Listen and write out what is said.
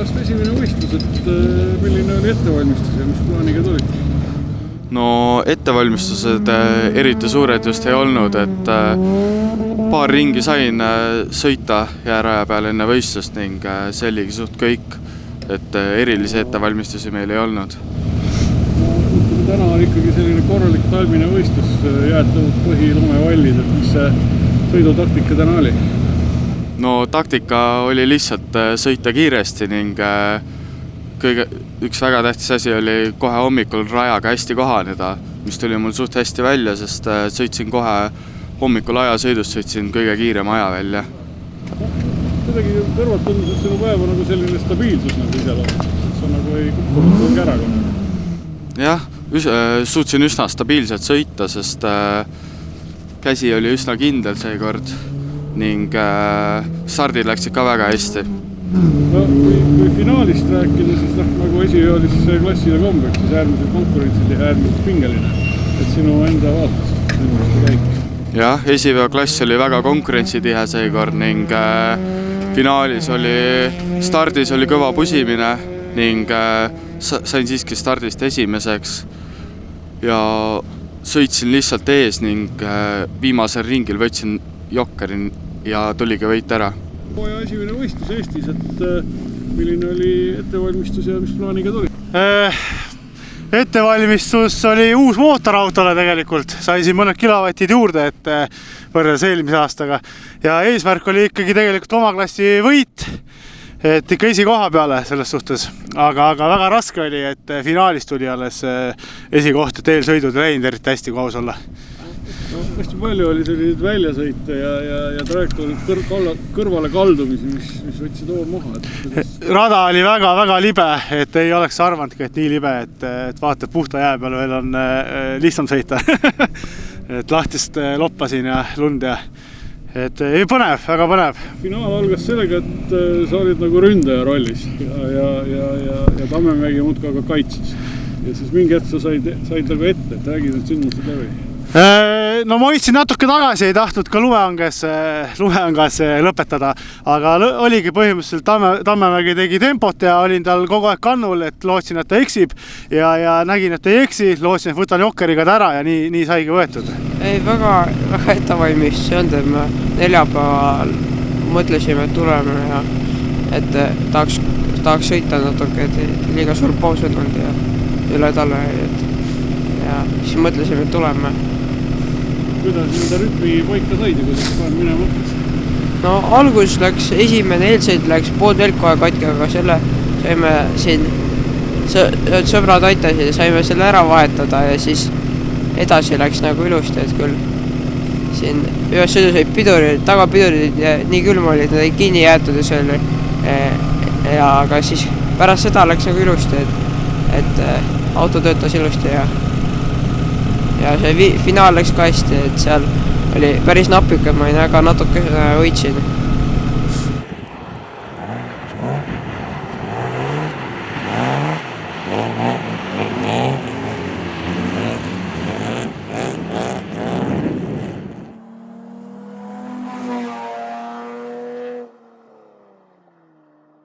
aasta esimene võistlus, et milline oli ettevalmistus ja mis plaaniga tulid? No ettevalmistused eriti suured just ei olnud, et paar ringi sain sõita jääraja peal enne võistlust ning see oligi suht kõik, et erilisi ettevalmistusi meil ei olnud. Täna on ikkagi selline korralik talmine võistlus, jäetavad põhilumevallid, et mis see sõidutaktika täna oli? No taktika oli lihtsalt sõita kiiresti ning üks väga tähtis asi oli kohe hommikul rajaga hästi kohaneda, mis tuli mul suht hästi välja, sest sõitsin kohe hommikul ajasõidust, sõitsin kõige kiirema aja välja. Kuidagi kõrvalt tundus, et sinu päeva nagu selline stabiilsus nagu iseloomustus, et sa nagu ei kukkunud kuhugi ära kohe. Jah, suutsin üsna stabiilselt sõita, sest käsi oli üsna kindel seekord ning stardid läksid ka väga hästi. No, kui finaalist rääkida, siis nagu esijoolis klasside kombeks, siis äärmiselt konkurentsid ja äärmiselt pingeline, et sinu enda vaates ennast käik. Jah, esiveoklass oli väga konkurentsitihe seekord ning finaalis stardis oli kõva pusimine ning sain siiski stardist esimeseks ja sõitsin lihtsalt ees ning viimasel ringil võtsin jokkerin ja tuligi võit ära. Hooaja esimene võistlus Eestis, et milline oli ettevalmistus ja mis plaaniga tuli? Ettevalmistus oli uus mootorautole tegelikult, sai siin mõned kilovatid juurde, et võrreldes eelmise aastaga. Ja eesmärk oli ikkagi tegelikult oma klassi võit, et ikka esikoha peale selles suhtes. Aga väga raske oli, et finaalis tuli alles esikoht, et eelsõidud läinud eriti hästi kohus olla. No, hästi palju oli selliseid väljasõite ja trajektoori kõrvale kaldumisi, mis võtsid hoo maha. Rada oli väga libe, et ei oleks arvanudki, et nii libe, et vaata, puhta jää peal veel on lihtsam sõita. Et lahtist loppasin ja lund ja et ei põnev, väga põnev. Finaal algas sellega, et sa olid nagu ründaja rollis ja Tammemägi muudki aga kaitses. Ja siis mingi hetk sa said nagu ette, et räägid need sündmused läbi. No ma hoidsin natuke tagasi, ei tahtnud ka lumeangas lõpetada, aga oligi põhimõtteliselt Tammemägi tegi tempot ja olin tal kogu aeg kannul, et lootsin, et ta eksib ja nägin, et ei eksi, lootsin, et võtan jokkeriga ta ära ja nii saigi võetud. Ei, väga ettevalmistus ei olnud, et me neljapäeval mõtlesime, et tuleme ja et tahaks sõita natuke, et liiga suur paus on olnud ja üle talve ja siis mõtlesime, et tuleme. Kuidas nende rütmi paika said ja kuidas kohe mine mõtles? No algus läks, esimene eelsõid läks pool telkoja katki, aga selle saime siin, sõbrad aitasid ja saime selle ära vahetada ja siis edasi läks nagu ilusti, et küll siin ühes sõidus olid pidurid, tagapidurid ja nii külm olid, need olid kinni jäetud ja see oli aga siis pärast seda läks nagu ilusti, et auto töötas ilusti ja see finaal läks ka hästi, et seal oli päris napik, et ma väga natuke võitsin.